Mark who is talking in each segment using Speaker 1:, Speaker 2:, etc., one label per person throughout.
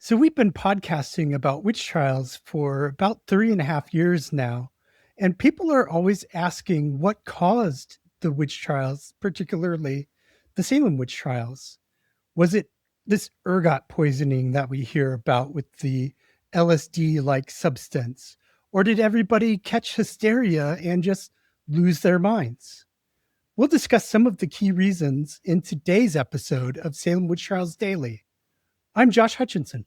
Speaker 1: So we've been podcasting about witch trials for about 3.5 years now, and people are always asking what caused the witch trials, particularly the Salem witch trials. Was it this ergot poisoning that we hear about with the LSD like substance? Or did everybody catch hysteria and just lose their minds? We'll discuss some of the key reasons in today's episode of Salem Witch Trials Daily. I'm Josh Hutchinson.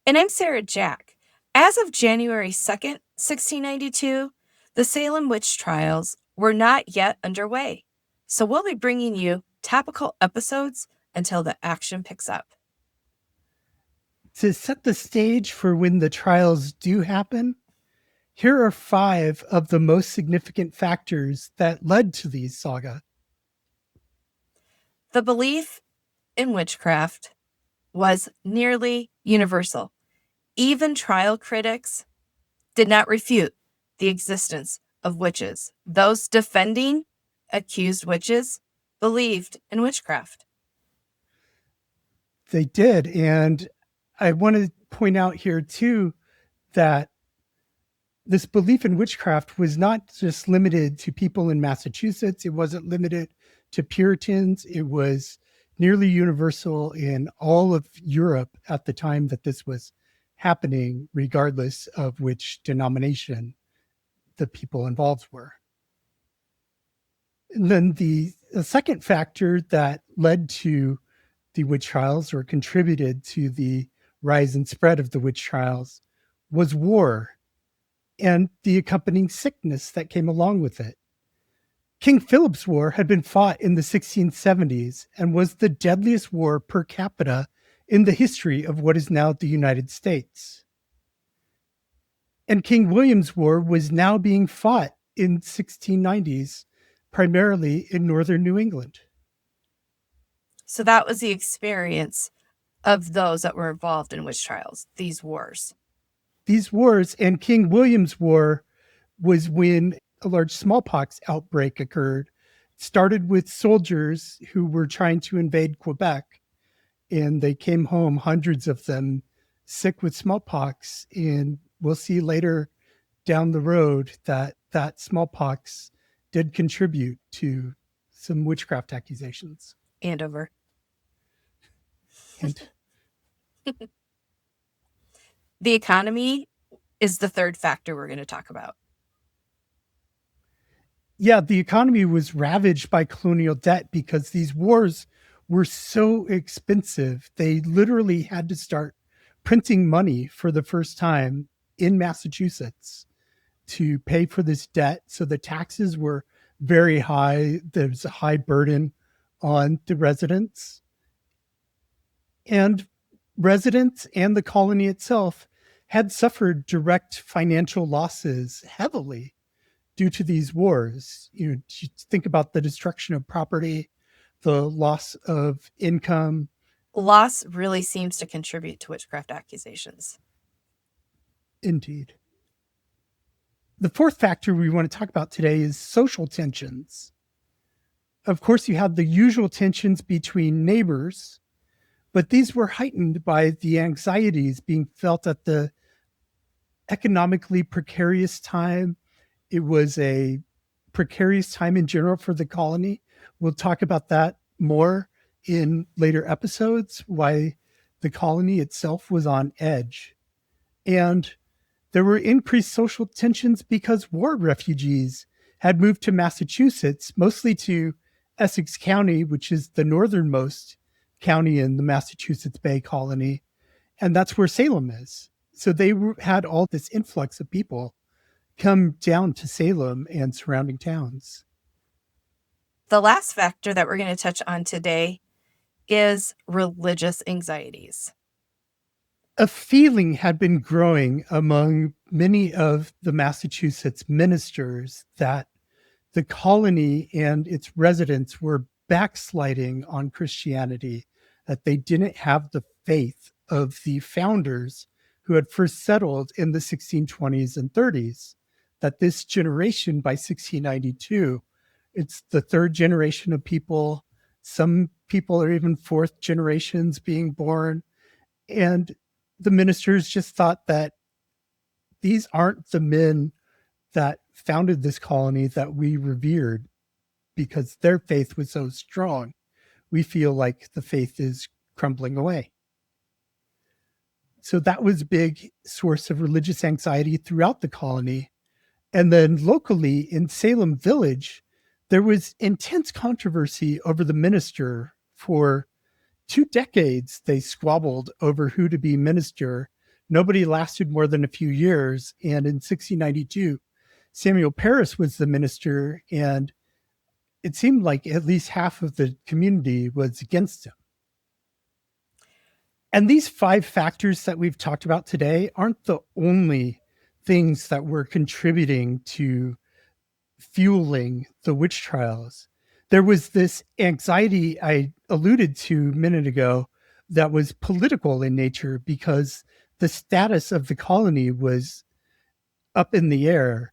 Speaker 2: And I'm Sarah Jack. As of January 2nd, 1692, the Salem Witch Trials were not yet underway. So we'll be bringing you topical episodes until the action picks up.
Speaker 1: To set the stage for when the trials do happen, here are 5 of the most significant factors that led to these saga.
Speaker 2: The belief in witchcraft was nearly universal. Even trial critics did not refute the existence of witches. Those defending accused witches believed in witchcraft.
Speaker 1: They did. And I want to point out here, too, that this belief in witchcraft was not just limited to people in Massachusetts. It wasn't limited to Puritans. It was nearly universal in all of Europe at the time that this was happening, regardless of which denomination the people involved were. And then the second factor that led to the witch trials or contributed to the rise and spread of the witch trials was war and the accompanying sickness that came along with it. King Philip's War had been fought in the 1670s and was the deadliest war per capita in the history of what is now the United States. And King William's War was now being fought in 1690s, primarily in northern New England.
Speaker 2: So that was the experience of those that were involved in witch trials, these wars.
Speaker 1: These wars, and King William's War was when a large smallpox outbreak occurred. It started with soldiers who were trying to invade Quebec, and they came home, hundreds of them, sick with smallpox. And we'll see later down the road that that smallpox did contribute to some witchcraft accusations.
Speaker 2: Andover.
Speaker 1: And
Speaker 2: the economy is the third factor we're going to talk about.
Speaker 1: yeah, the economy was ravaged by colonial debt because these wars were so expensive. They literally had to start printing money for the first time in Massachusetts to pay for this debt. So the taxes were very high. There's a high burden on the residents. And residents and the colony itself had suffered direct financial losses heavily due to these wars. You think about the destruction of property, the loss of income.
Speaker 2: Loss really seems to contribute to witchcraft accusations.
Speaker 1: Indeed. The fourth factor we want to talk about today is social tensions. Of course, you have the usual tensions between neighbors, but these were heightened by the anxieties being felt at the economically precarious time. It was a precarious time in general for the colony. We'll talk about that more in later episodes, why the colony itself was on edge. And there were increased social tensions because war refugees had moved to Massachusetts, mostly to Essex County, which is the northernmost county in the Massachusetts Bay Colony. And that's where Salem is. So they had all this influx of people come down to Salem and surrounding towns.
Speaker 2: The last factor that we're going to touch on today is religious anxieties.
Speaker 1: A feeling had been growing among many of the Massachusetts ministers that the colony and its residents were backsliding on Christianity, that they didn't have the faith of the founders who had first settled in the 1620s and 30s, that this generation by 1692, it's the third generation of people. Some people are even fourth generations being born. And the ministers just thought that these aren't the men that founded this colony that we revered because their faith was so strong. We feel like the faith is crumbling away. So that was a big source of religious anxiety throughout the colony. And then locally in Salem Village, there was intense controversy over the minister. For 2 decades. They squabbled over who to be minister. Nobody lasted more than a few years. And in 1692, Samuel Parris was the minister, and it seemed like at least half of the community was against him. And these 5 factors that we've talked about today aren't the only things that were contributing to fueling the witch trials. There was this anxiety I alluded to a minute ago that was political in nature because the status of the colony was up in the air.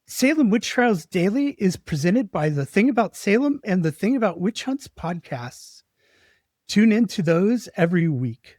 Speaker 1: Salem Witch Trials Daily is presented by the Thing About Salem and the Thing About Witch Hunts podcasts. Tune into those every week.